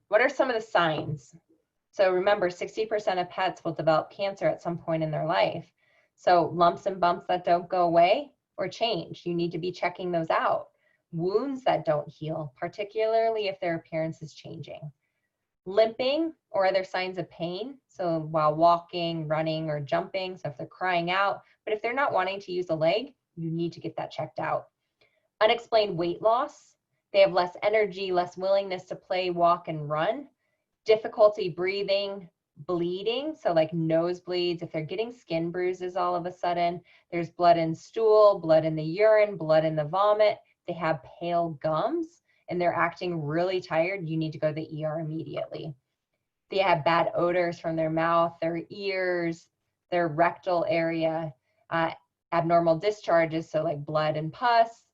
What are some of the signs? So remember, 60% of pets will develop cancer at some point in their life. So lumps and bumps that don't go away or change, you need to be checking those out. Wounds that don't heal, particularly if their appearance is changing. Limping or other signs of pain, so while walking, running, or jumping, so if they're crying out, but if they're not wanting to use a leg, you need to get that checked out. Unexplained weight loss, they have less energy, less willingness to play, walk, and run. Difficulty breathing, bleeding, so like nosebleeds, if they're getting skin bruises all of a sudden, there's blood in stool, blood in the urine, blood in the vomit, they have pale gums, and they're acting really tired, you need to go to the ER immediately. They have bad odors from their mouth, their ears, their rectal area, abnormal discharges, so like blood and pus,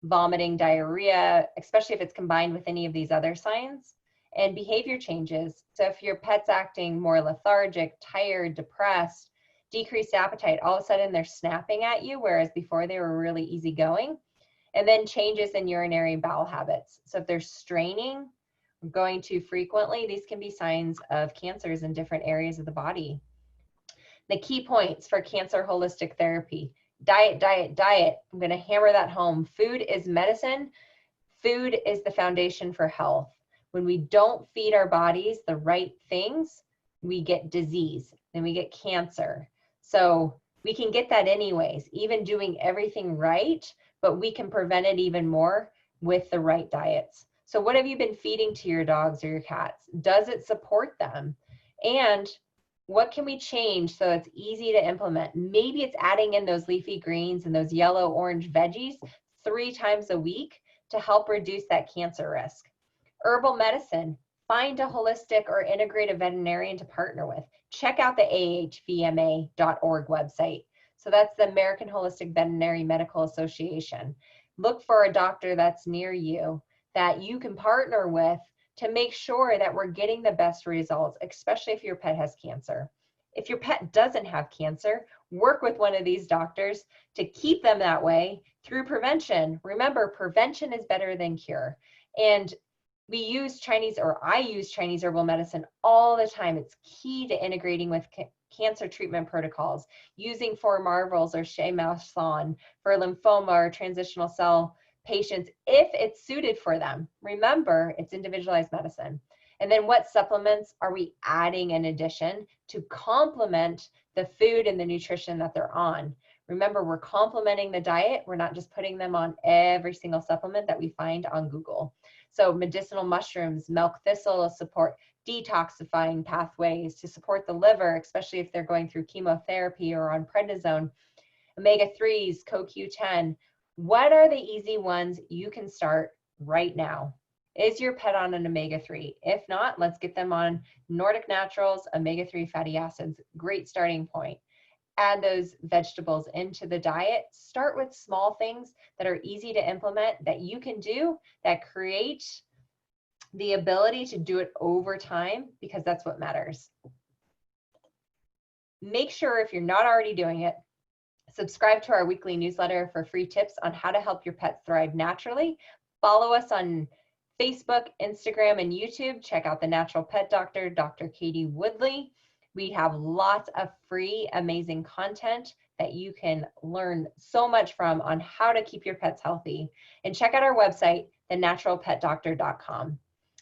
vomiting, diarrhea, especially if it's combined with any of these other signs, and behavior changes. So if your pet's acting more lethargic, tired, depressed, decreased appetite, all of a sudden they're snapping at you, whereas before they were really easygoing. And then changes in urinary bowel habits. So if they're straining, going too frequently, these can be signs of cancers in different areas of the body. The key points for cancer holistic therapy: diet, diet, diet. I'm going to hammer that home. Food is medicine. Food is the foundation for health. When we don't feed our bodies the right things, we get disease and we get cancer. So we can get that anyways, even doing everything right, but we can prevent it even more with the right diets. So what have you been feeding to your dogs or your cats? Does it support them? And what can we change so it's easy to implement? Maybe it's adding in those leafy greens and those yellow orange veggies 3 times a week to help reduce that cancer risk. Herbal medicine, find a holistic or integrative veterinarian to partner with. Check out the ahvma.org website. So that's the American Holistic Veterinary Medical Association. Look for a doctor that's near you that you can partner with to make sure that we're getting the best results, especially if your pet has cancer. If your pet doesn't have cancer, work with one of these doctors to keep them that way through prevention. Remember, prevention is better than cure. And we use Chinese, or I use Chinese herbal medicine all the time. It's key to integrating with cancer treatment protocols, using 4 Marvels or Shea Mason for lymphoma or transitional cell patients if it's suited for them. Remember, it's individualized medicine. And then what supplements are we adding in addition to complement the food and the nutrition that they're on? Remember, we're complementing the diet. We're not just putting them on every single supplement that we find on Google. So medicinal mushrooms, milk thistle support detoxifying pathways to support the liver, especially if they're going through chemotherapy or on prednisone. Omega-3s, CoQ10. What are the easy ones you can start right now? Is your pet on an omega-3? If not, let's get them on Nordic Naturals, omega-3 fatty acids. Great starting point. Add those vegetables into the diet. Start with small things that are easy to implement that you can do that create the ability to do it over time, because that's what matters. Make sure, if you're not already doing it, subscribe to our weekly newsletter for free tips on how to help your pets thrive naturally. Follow us on Facebook, Instagram, and YouTube. Check out The Natural Pet Doctor, Dr. Katie Woodley. We have lots of free, amazing content that you can learn so much from on how to keep your pets healthy. And check out our website, thenaturalpetdoctor.com.